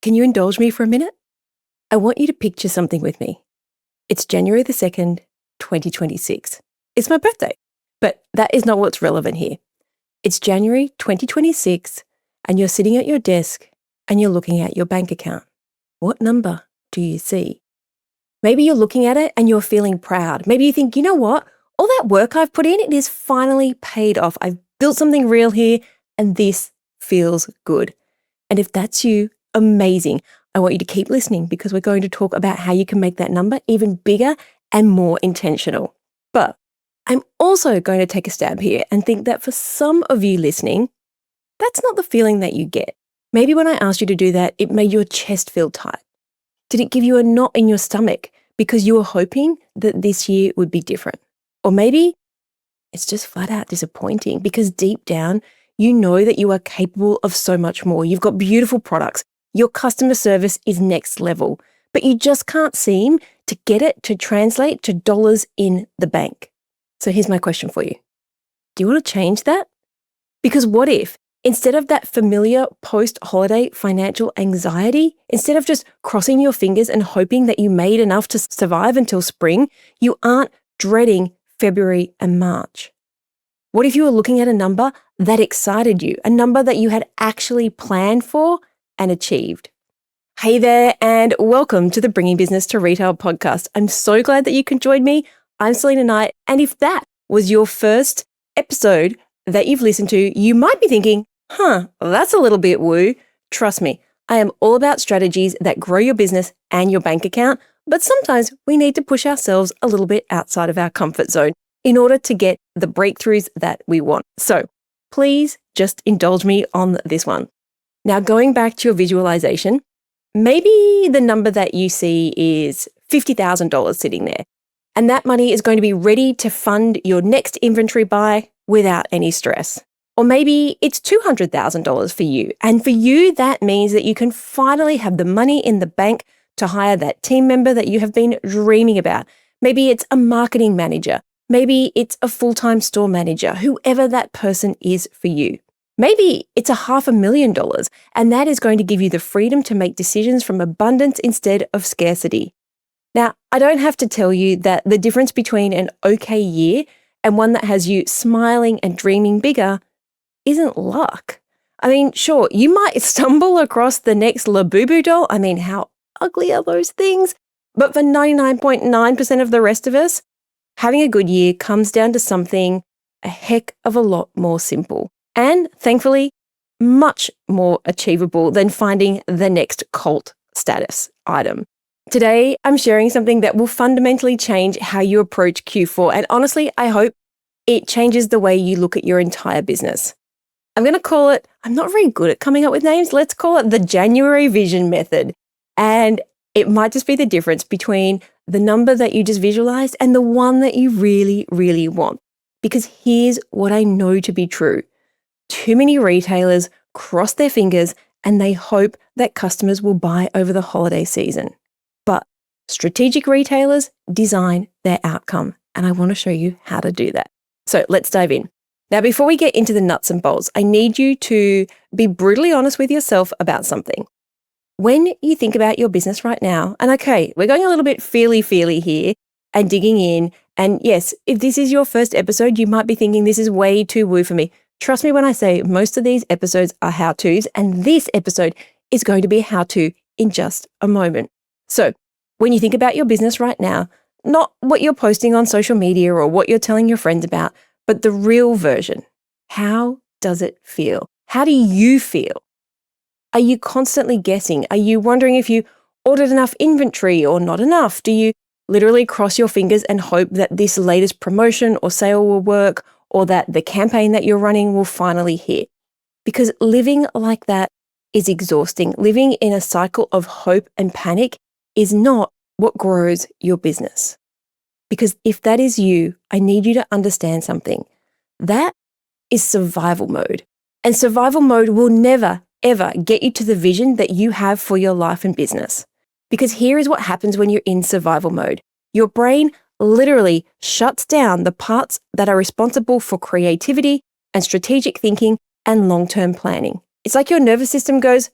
Can you indulge me for a minute? I want you to picture something with me. It's January the 2nd, 2026. It's my birthday, but that is not what's relevant here. It's January 2026 and you're sitting at your desk and you're looking at your bank account. What number do you see? Maybe you're looking at it and you're feeling proud. Maybe you think, you know what? All that work I've put in, it is finally paid off. I've built something real here and this feels good. And if that's you, amazing. I want you to keep listening because we're going to talk about how you can make that number even bigger and more intentional. But I'm also going to take a stab here and think that for some of you listening, that's not the feeling that you get. Maybe when I asked you to do that, it made your chest feel tight. Did it give you a knot in your stomach because you were hoping that this year would be different? Or maybe it's just flat out disappointing because deep down, you know that you are capable of so much more. You've got beautiful products. Your customer service is next level, but you just can't seem to get it to translate to dollars in the bank. So here's my question for you. Do you want to change that? Because what if, instead of that familiar post-holiday financial anxiety, instead of just crossing your fingers and hoping that you made enough to survive until spring, you aren't dreading February and March? What if you were looking at a number that excited you, a number that you had actually planned for and achieved? Hey there, and welcome to the Bringing Business to Retail podcast. I'm so glad that you can join me. I'm Salena Knight, and if that was your first episode that you've listened to, you might be thinking, that's a little bit woo. Trust me, I am all about strategies that grow your business and your bank account, but sometimes we need to push ourselves a little bit outside of our comfort zone in order to get the breakthroughs that we want. So please just indulge me on this one. Now, going back to your visualization, maybe the number that you see is $50,000 sitting there, and that money is going to be ready to fund your next inventory buy without any stress. Or maybe it's $200,000 for you, and for you, that means that you can finally have the money in the bank to hire that team member that you have been dreaming about. Maybe it's a marketing manager. Maybe it's a full-time store manager, whoever that person is for you. Maybe it's $500,000, and that is going to give you the freedom to make decisions from abundance instead of scarcity. Now, I don't have to tell you that the difference between an okay year and one that has you smiling and dreaming bigger isn't luck. I mean, sure, you might stumble across the next Labubu doll. I mean, how ugly are those things? But for 99.9% of the rest of us, having a good year comes down to something a heck of a lot more simple. And thankfully, much more achievable than finding the next cult status item. Today, I'm sharing something that will fundamentally change how you approach Q4. And honestly, I hope it changes the way you look at your entire business. I'm going to call it, I'm not very good at coming up with names. Let's call it the January Vision Method. And it might just be the difference between the number that you just visualized and the one that you really, really want. Because here's what I know to be true. Too many retailers cross their fingers and they hope that customers will buy over the holiday season. But strategic retailers design their outcome, and I want to show you how to do that. So let's dive in. Now, before we get into the nuts and bolts, I need you to be brutally honest with yourself about something. When you think about your business right now, and okay, we're going a little bit feely here and digging in, and yes, if this is your first episode, you might be thinking this is way too woo for me. Trust me when I say most of these episodes are how-tos, and this episode is going to be a how-to in just a moment. So when you think about your business right now, not what you're posting on social media or what you're telling your friends about, but the real version. How does it feel? How do you feel? Are you constantly guessing? Are you wondering if you ordered enough inventory or not enough? Do you literally cross your fingers and hope that this latest promotion or sale will work, or that the campaign that you're running will finally hit? Because living like that is exhausting. Living in a cycle of hope and panic is not what grows your business. Because if that is you, I need you to understand something. That is survival mode. And survival mode will never, ever get you to the vision that you have for your life and business. Because here is what happens when you're in survival mode. Your brain literally shuts down the parts that are responsible for creativity and strategic thinking and long-term planning. It's like your nervous system goes,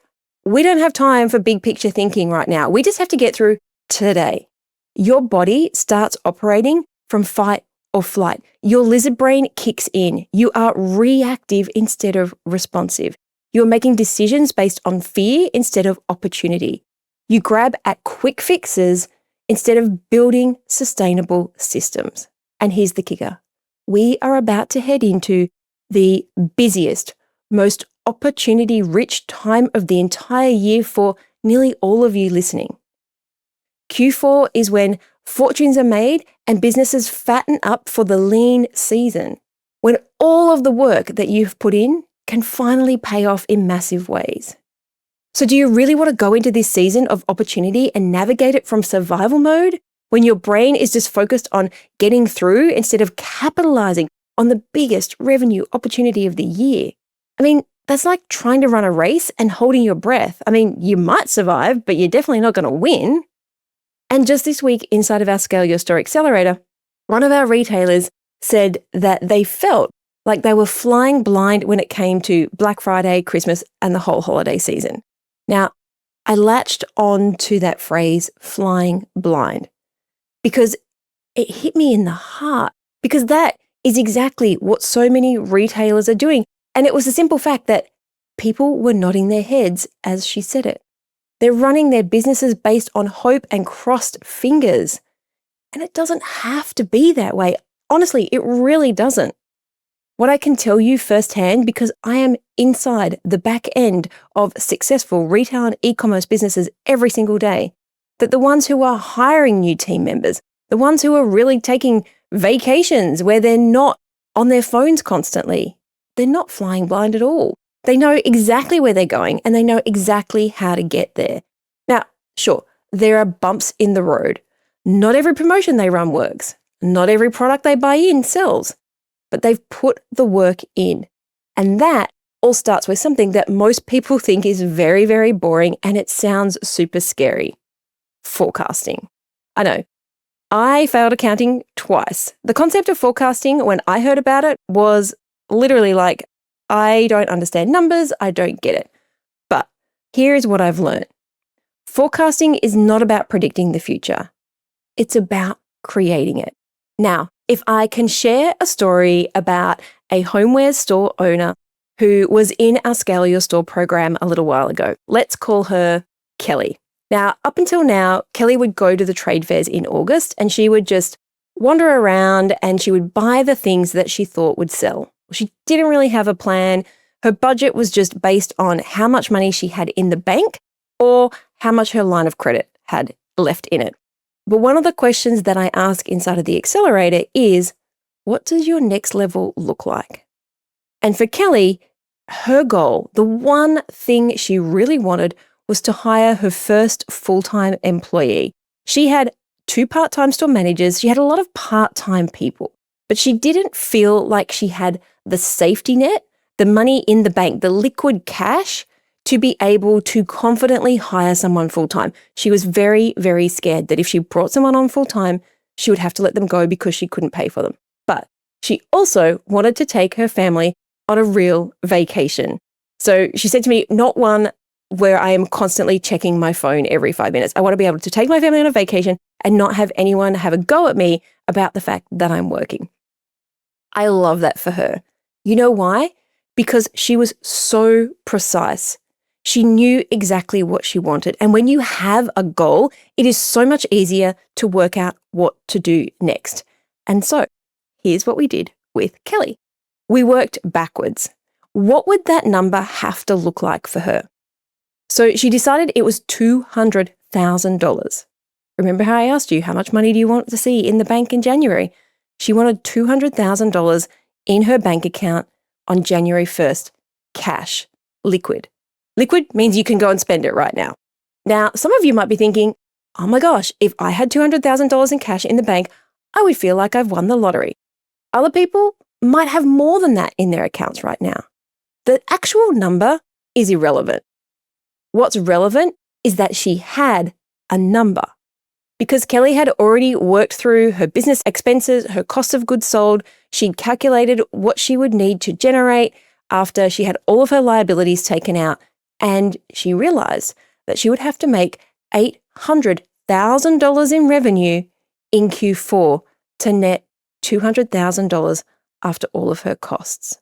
we don't have time for big picture thinking right now. We just have to get through today. Your body starts operating from fight or flight. Your lizard brain kicks in. You are reactive instead of responsive. You're making decisions based on fear instead of opportunity. You grab at quick fixes instead of building sustainable systems. And here's the kicker. We are about to head into the busiest, most opportunity-rich time of the entire year for nearly all of you listening. Q4 is when fortunes are made and businesses fatten up for the lean season, when all of the work that you've put in can finally pay off in massive ways. So do you really want to go into this season of opportunity and navigate it from survival mode when your brain is just focused on getting through instead of capitalizing on the biggest revenue opportunity of the year? I mean, that's like trying to run a race and holding your breath. I mean, you might survive, but you're definitely not going to win. And just this week, inside of our Scale Your Store Accelerator, one of our retailers said that they felt like they were flying blind when it came to Black Friday, Christmas, and the whole holiday season. Now, I latched on to that phrase, flying blind, because it hit me in the heart, because that is exactly what so many retailers are doing. And it was a simple fact that people were nodding their heads as she said it. They're running their businesses based on hope and crossed fingers. And it doesn't have to be that way. Honestly, it really doesn't. What I can tell you firsthand, because I am inside the back end of successful retail and e-commerce businesses every single day, that the ones who are hiring new team members, the ones who are really taking vacations where they're not on their phones constantly, they're not flying blind at all. They know exactly where they're going and they know exactly how to get there. Now, sure, there are bumps in the road. Not every promotion they run works. Not every product they buy in sells. But they've put the work in. And that all starts with something that most people think is very, very boring and it sounds super scary. Forecasting. I know. I failed accounting twice. The concept of forecasting, when I heard about it, was literally like, I don't understand numbers, I don't get it. But here is what I've learned. Forecasting is not about predicting the future. It's about creating it. Now, if I can share a story about a homeware store owner who was in our Scale Your Store program a little while ago, let's call her Kelly. Now, up until now, Kelly would go to the trade fairs in August and she would just wander around and she would buy the things that she thought would sell. She didn't really have a plan. Her budget was just based on how much money she had in the bank or how much her line of credit had left in it. But one of the questions that I ask inside of the accelerator is, what does your next level look like? And for Kelly, her goal, the one thing she really wanted was to hire her first full-time employee. She had 2 part-time store managers. She had a lot of part-time people, but she didn't feel like she had the safety net, the money in the bank, the liquid cash to be able to confidently hire someone full-time. She was very, very scared that if she brought someone on full-time, she would have to let them go because she couldn't pay for them. But she also wanted to take her family on a real vacation. So she said to me, not one where I am constantly checking my phone every 5 minutes. I want to be able to take my family on a vacation and not have anyone have a go at me about the fact that I'm working. I love that for her. You know why? Because she was so precise. She knew exactly what she wanted. And when you have a goal, it is so much easier to work out what to do next. And so here's what we did with Kelly. We worked backwards. What would that number have to look like for her? So she decided it was $200,000. Remember how I asked you, how much money do you want to see in the bank in January? She wanted $200,000 in her bank account on January 1st, cash, liquid. Liquid means you can go and spend it right now. Now, some of you might be thinking, oh my gosh, if I had $200,000 in cash in the bank, I would feel like I've won the lottery. Other people might have more than that in their accounts right now. The actual number is irrelevant. What's relevant is that she had a number. Because Kelly had already worked through her business expenses, her cost of goods sold, she'd calculated what she would need to generate after she had all of her liabilities taken out, And she realized that she would have to make $800,000 in revenue in Q4 to net $200,000 after all of her costs.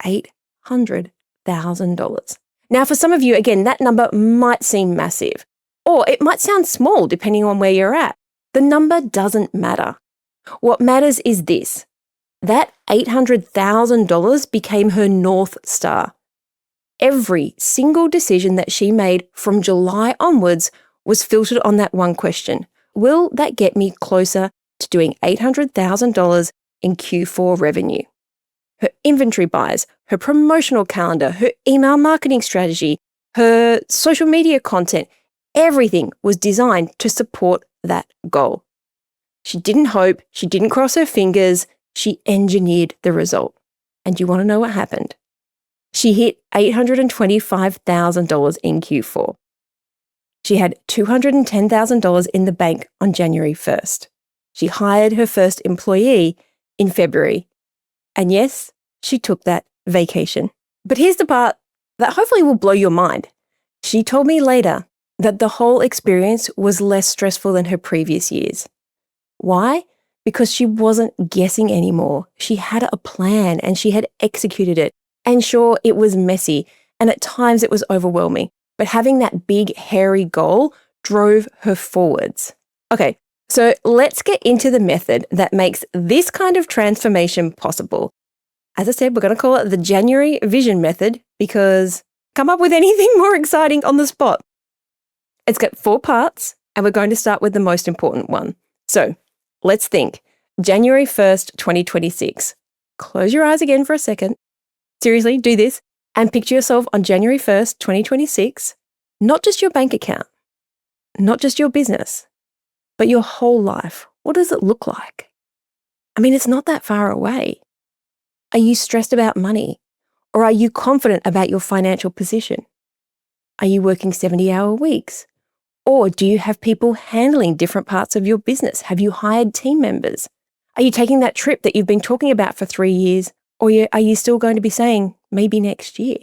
$800,000. Now, for some of you, again, that number might seem massive, or it might sound small depending on where you're at. The number doesn't matter. What matters is this. That $800,000 became her North Star. Every single decision that she made from July onwards was filtered on that one question. Will that get me closer to doing $800,000 in Q4 revenue? Her inventory buys, her promotional calendar, her email marketing strategy, her social media content, everything was designed to support that goal. She didn't hope, she didn't cross her fingers, she engineered the result. And you want to know what happened? She hit $825,000 in Q4. She had $210,000 in the bank on January 1st. She hired her first employee in February. And yes, she took that vacation. But here's the part that hopefully will blow your mind. She told me later that the whole experience was less stressful than her previous years. Why? Because she wasn't guessing anymore. She had a plan and she had executed it. And sure, it was messy and at times it was overwhelming, but having that big, hairy goal drove her forwards. Okay, so let's get into the method that makes this kind of transformation possible. As I said, we're going to call it the January Vision Method because come up with anything more exciting on the spot. It's got 4 parts and we're going to start with the most important one. So let's think. January 1st, 2026. Close your eyes again for a second. Seriously, do this and picture yourself on January 1st, 2026, not just your bank account, not just your business, but your whole life. What does it look like? I mean, it's not that far away. Are you stressed about money? Or are you confident about your financial position? Are you working 70-hour weeks? Or do you have people handling different parts of your business? Have you hired team members? Are you taking that trip that you've been talking about for 3 years? Or are you still going to be saying, maybe next year?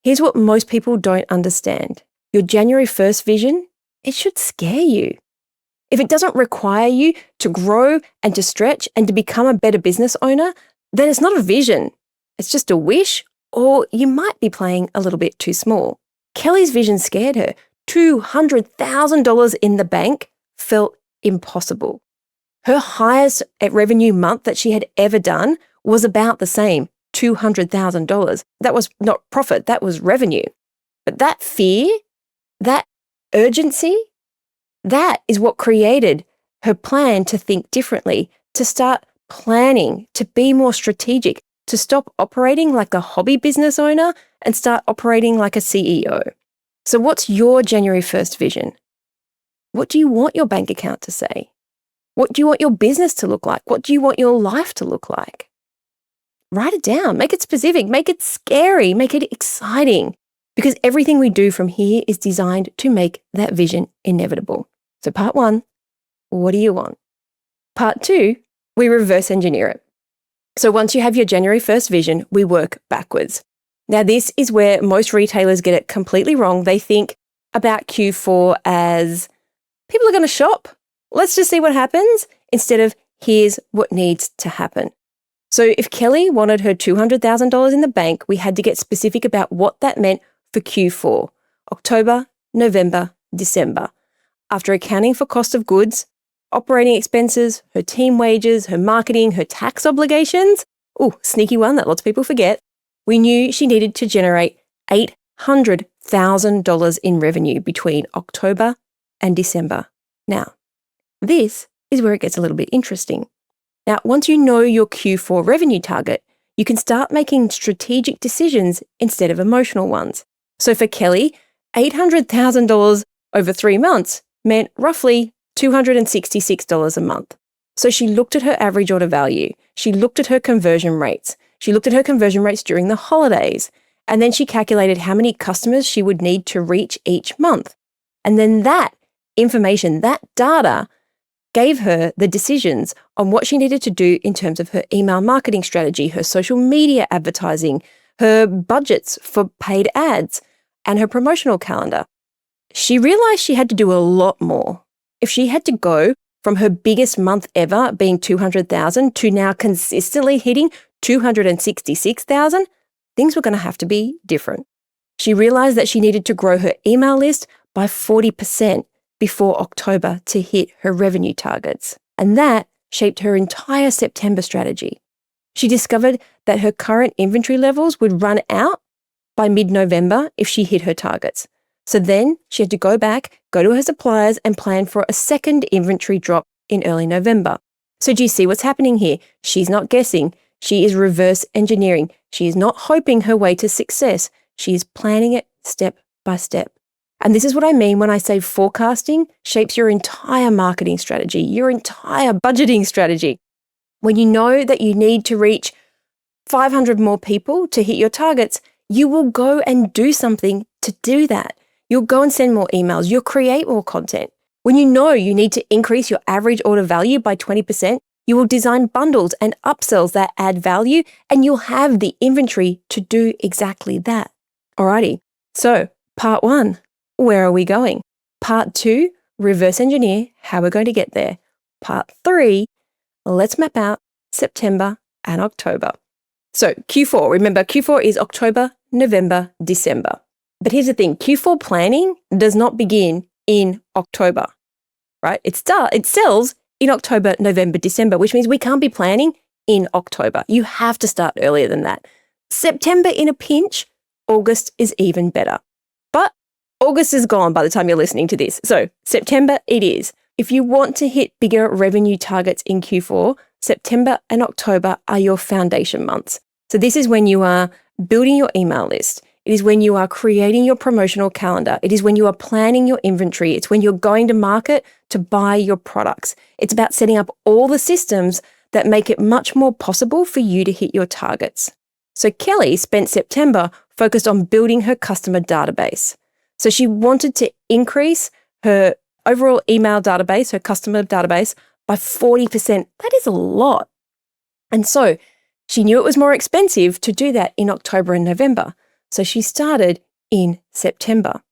Here's what most people don't understand. Your January 1st vision, it should scare you. If it doesn't require you to grow and to stretch and to become a better business owner, then it's not a vision. It's just a wish, or you might be playing a little bit too small. Kelly's vision scared her. $200,000 in the bank felt impossible. Her highest revenue month that she had ever done was about the same, $200,000. That was not profit, that was revenue. But that fear, that urgency, that is what created her plan to think differently, to start planning, to be more strategic, to stop operating like a hobby business owner and start operating like a CEO. So what's your January 1st vision? What do you want your bank account to say? What do you want your business to look like? What do you want your life to look like? Write it down, make it specific, make it scary, make it exciting, because everything we do from here is designed to make that vision inevitable. So part 1, what do you want? Part 2, we reverse engineer it. So once you have your January 1st vision, we work backwards. Now, this is where most retailers get it completely wrong. They think about Q4 as people are going to shop. Let's just see what happens instead of here's what needs to happen. So if Kelly wanted her $200,000 in the bank, we had to get specific about what that meant for Q4, October, November, December. After accounting for cost of goods, operating expenses, her team wages, her marketing, her tax obligations, sneaky one that lots of people forget, we knew she needed to generate $800,000 in revenue between October and December. Now, this is where it gets a little bit interesting. Now, once you know your Q4 revenue target, you can start making strategic decisions instead of emotional ones. So for Kelly, $800,000 over 3 months meant roughly $266 a month. So she looked at her average order value. She looked at her conversion rates. She looked at her conversion rates during the holidays. And then she calculated how many customers she would need to reach each month. And then that information, that data, gave her the decisions on what she needed to do in terms of her email marketing strategy, her social media advertising, her budgets for paid ads, and her promotional calendar. She realized she had to do a lot more. If she had to go from her biggest month ever being 200,000 to now consistently hitting 266,000, things were going to have to be different. She realized that she needed to grow her email list by 40% before October to hit her revenue targets. And that shaped her entire September strategy. She discovered that her current inventory levels would run out by mid-November if she hit her targets. So then she had to go back, go to her suppliers and plan for a second inventory drop in early November. So do you see what's happening here? She's not guessing. She is reverse engineering. She is not hoping her way to success. She is planning it step by step. And this is what I mean when I say forecasting shapes your entire marketing strategy, your entire budgeting strategy. When you know that you need to reach 500 more people to hit your targets, you will go and do something to do that. You'll go and send more emails. You'll create more content. When you know you need to increase your average order value by 20%, you will design bundles and upsells that add value, and you'll have the inventory to do exactly that. Alrighty, so part 1, where are we going? Part 2, reverse engineer how we're going to get there. Part 3, let's map out September and October. So Q4, remember Q4 is October, November, December. But here's the thing, Q4 planning does not begin in October, right? It sells in October, November, December, which means we can't be planning in October. You have to start earlier than that. September in a pinch, August is even better. But August is gone by the time you're listening to this. So September it is. If you want to hit bigger revenue targets in Q4, September and October are your foundation months. So this is when you are building your email list. It is when you are creating your promotional calendar. It is when you are planning your inventory. It's when you're going to market to buy your products. It's about setting up all the systems that make it much more possible for you to hit your targets. So Kelly spent September focused on building her customer database. So she wanted to increase her overall email database, her customer database, by 40%. That is a lot. And so she knew it was more expensive to do that in October and November. So she started in September.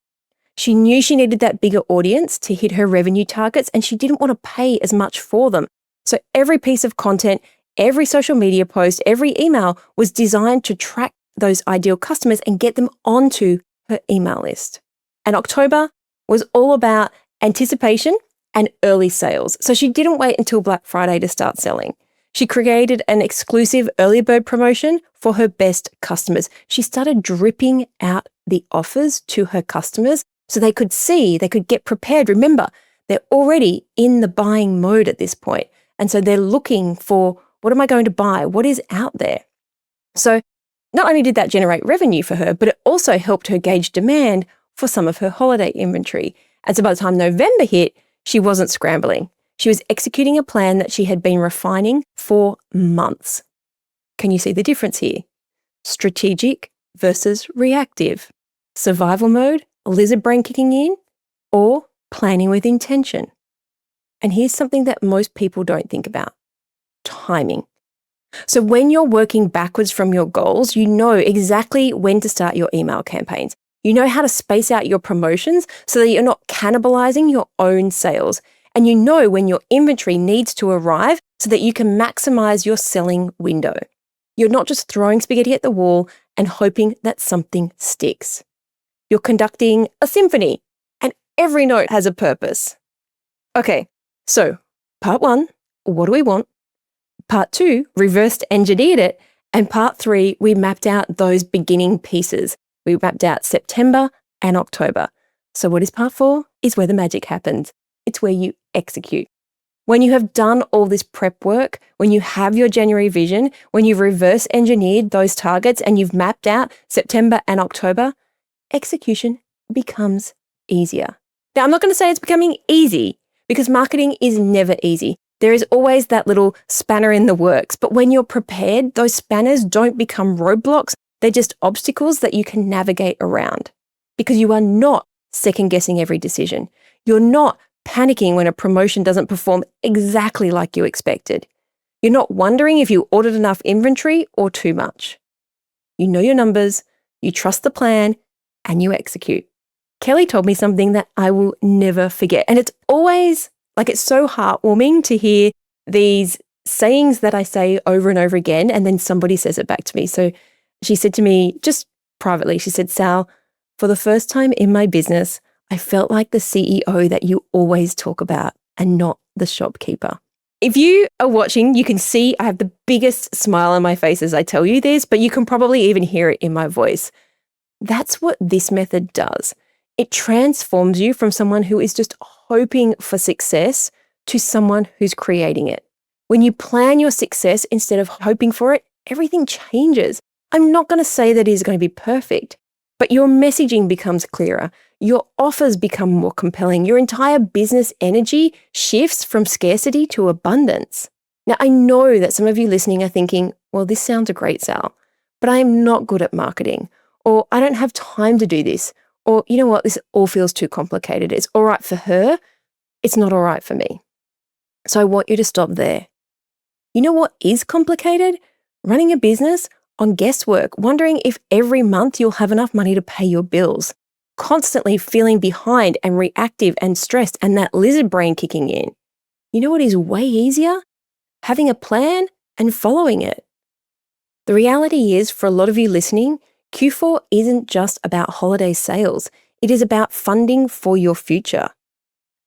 She knew she needed that bigger audience to hit her revenue targets, and she didn't want to pay as much for them. So every piece of content, every social media post, every email was designed to track those ideal customers and get them onto her email list. And October was all about anticipation and early sales. So she didn't wait until Black Friday to start selling. She created an exclusive early bird promotion for her best customers. She started dripping out the offers to her customers so they could see, they could get prepared. Remember, they're already in the buying mode at this point. And so they're looking for, what am I going to buy? What is out there? So not only did that generate revenue for her, but it also helped her gauge demand for some of her holiday inventory. And so by the time November hit, she wasn't scrambling. She was executing a plan that she had been refining for months. Can you see the difference here? Strategic versus reactive. Survival mode, lizard brain kicking in, or planning with intention. And here's something that most people don't think about: timing. So when you're working backwards from your goals, you know exactly when to start your email campaigns. You know how to space out your promotions so that you're not cannibalizing your own sales. And you know when your inventory needs to arrive so that you can maximize your selling window. You're not just throwing spaghetti at the wall and hoping that something sticks. You're conducting a symphony, and every note has a purpose. Okay, so part 1, what do we want? Part 2, reversed engineered it. And part 3, we mapped out those beginning pieces. We mapped out September and October. So what is part 4? Is where the magic happens. It's where you execute. When you have done all this prep work, when you have your January vision, when you've reverse engineered those targets and you've mapped out September and October, execution becomes easier. Now, I'm not going to say it's becoming easy because marketing is never easy. There is always that little spanner in the works. But when you're prepared, those spanners don't become roadblocks. They're just obstacles that you can navigate around because you are not second guessing every decision. You're not panicking when a promotion doesn't perform exactly like you expected. You're not wondering if you ordered enough inventory or too much. You know your numbers, you trust the plan, and you execute. Kelly told me something that I will never forget. And it's always it's so heartwarming to hear these sayings that I say over and over again, and then somebody says it back to me. So she said to me just privately, she said, Sal, for the first time in my business, I felt like the CEO that you always talk about and not the shopkeeper. If you are watching, you can see I have the biggest smile on my face as I tell you this, but you can probably even hear it in my voice. That's what this method does. It transforms you from someone who is just hoping for success to someone who's creating it. When you plan your success instead of hoping for it, everything changes. I'm not going to say that it is going to be perfect, but your messaging becomes clearer. Your offers become more compelling. Your entire business energy shifts from scarcity to abundance. Now, I know that some of you listening are thinking, well, this sounds great, Sal, but I am not good at marketing, or I don't have time to do this, or you know what, this all feels too complicated. It's all right for her. It's not all right for me. So I want you to stop there. You know what is complicated? Running a business on guesswork, wondering if every month you'll have enough money to pay your bills, constantly feeling behind and reactive and stressed and that lizard brain kicking in. You know what is way easier? Having a plan and following it. The reality is, for a lot of you listening, Q4 isn't just about holiday sales. It is about funding for your future.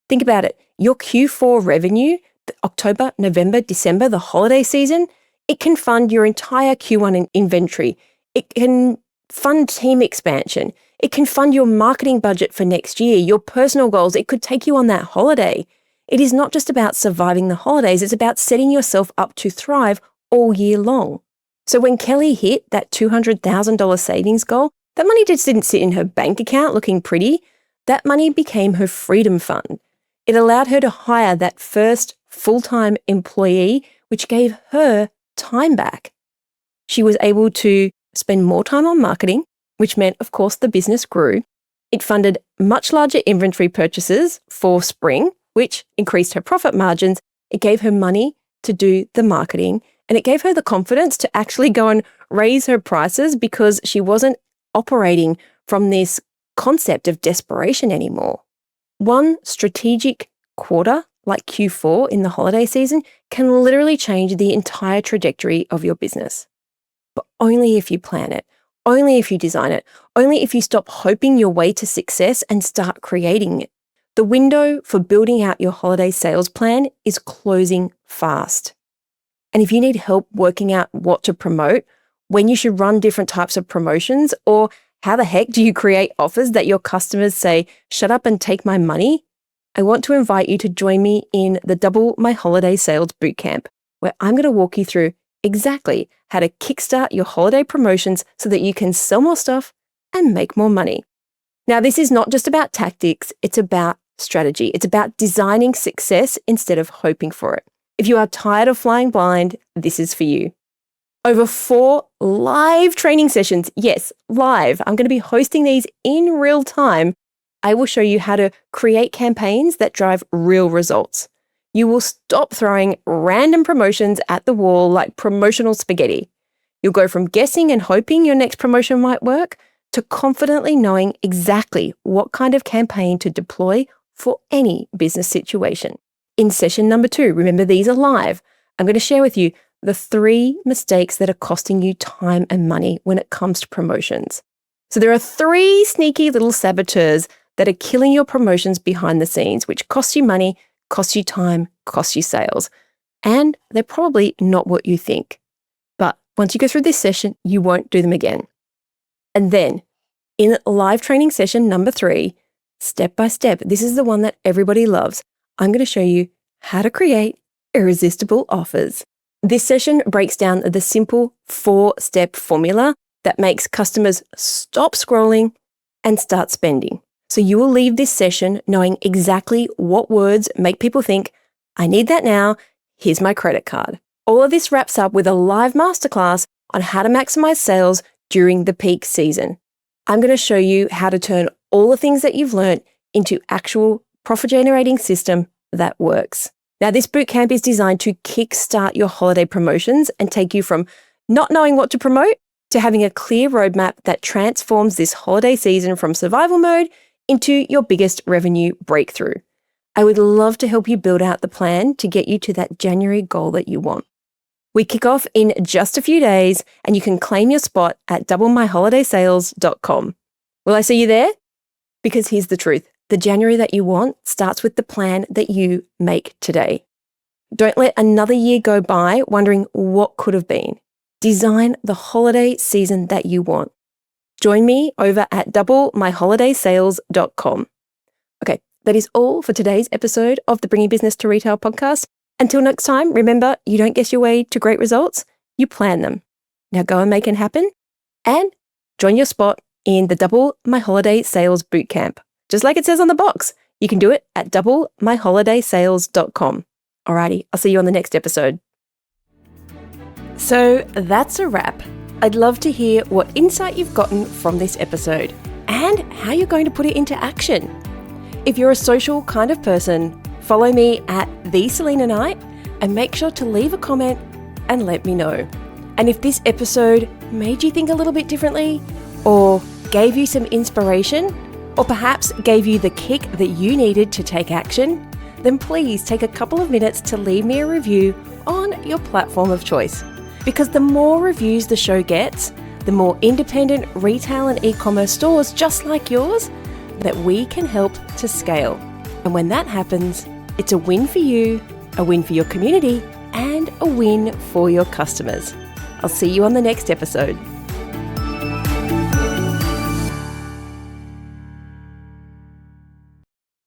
Think about it. Your Q4 revenue, October, November, December, the holiday season, it can fund your entire Q1 inventory. It can fund team expansion. It can fund your marketing budget for next year, your personal goals. It could take you on that holiday. It is not just about surviving the holidays. It's about setting yourself up to thrive all year long. So when Kelly hit that $200,000 savings goal, that money just didn't sit in her bank account looking pretty. That money became her freedom fund. It allowed her to hire that first full-time employee, which gave her time back. She was able to spend more time on marketing, which meant, of course, the business grew. It funded much larger inventory purchases for spring, which increased her profit margins. It gave her money to do the marketing, and it gave her the confidence to actually go and raise her prices because she wasn't operating from this concept of desperation anymore. One strategic quarter, like Q4 in the holiday season, can literally change the entire trajectory of your business. But only if you plan it, only if you design it, only if you stop hoping your way to success and start creating it. The window for building out your holiday sales plan is closing fast. And if you need help working out what to promote, when you should run different types of promotions, or how the heck do you create offers that your customers say, shut up and take my money? I want to invite you to join me in the Double My Holiday Sales Bootcamp, where I'm going to walk you through exactly how to kickstart your holiday promotions so that you can sell more stuff and make more money. Now, this is not just about tactics, it's about strategy. It's about designing success instead of hoping for it. If you are tired of flying blind, this is for you. Over 4 live training sessions, yes, live, I'm going to be hosting these in real time. I will show you how to create campaigns that drive real results. You will stop throwing random promotions at the wall like promotional spaghetti. You'll go from guessing and hoping your next promotion might work to confidently knowing exactly what kind of campaign to deploy for any business situation. In session number 2, remember these are live, I'm going to share with you the 3 mistakes that are costing you time and money when it comes to promotions. So there are 3 sneaky little saboteurs that are killing your promotions behind the scenes, which cost you money, cost you time, cost you sales. And they're probably not what you think. But once you go through this session, you won't do them again. And then in live training session number 3, step by step, this is the one that everybody loves. I'm going to show you how to create irresistible offers. This session breaks down the simple 4-step formula that makes customers stop scrolling and start spending. So you will leave this session knowing exactly what words make people think, I need that now, here's my credit card. All of this wraps up with a live masterclass on how to maximize sales during the peak season. I'm going to show you how to turn all the things that you've learned into actual profit-generating system that works. Now, this bootcamp is designed to kickstart your holiday promotions and take you from not knowing what to promote to having a clear roadmap that transforms this holiday season from survival mode into your biggest revenue breakthrough. I would love to help you build out the plan to get you to that January goal that you want. We kick off in just a few days, and you can claim your spot at doublemyholidaysales.com. Will I see you there? Because here's the truth. The January that you want starts with the plan that you make today. Don't let another year go by wondering what could have been. Design the holiday season that you want. Join me over at doublemyholidaysales.com. Okay, that is all for today's episode of the Bringing Business to Retail podcast. Until next time, remember, you don't guess your way to great results, you plan them. Now go and make it happen and join your spot in the Double My Holiday Sales Bootcamp. Just like it says on the box, you can do it at doublemyholidaysales.com. Alrighty, I'll see you on the next episode. So that's a wrap. I'd love to hear what insight you've gotten from this episode and how you're going to put it into action. If you're a social kind of person, follow me at the Salena Knight and make sure to leave a comment and let me know. And if this episode made you think a little bit differently, or gave you some inspiration, or perhaps gave you the kick that you needed to take action, then please take a couple of minutes to leave me a review on your platform of choice. Because the more reviews the show gets, the more independent retail and e-commerce stores just like yours that we can help to scale. And when that happens, it's a win for you, a win for your community, and a win for your customers. I'll see you on the next episode.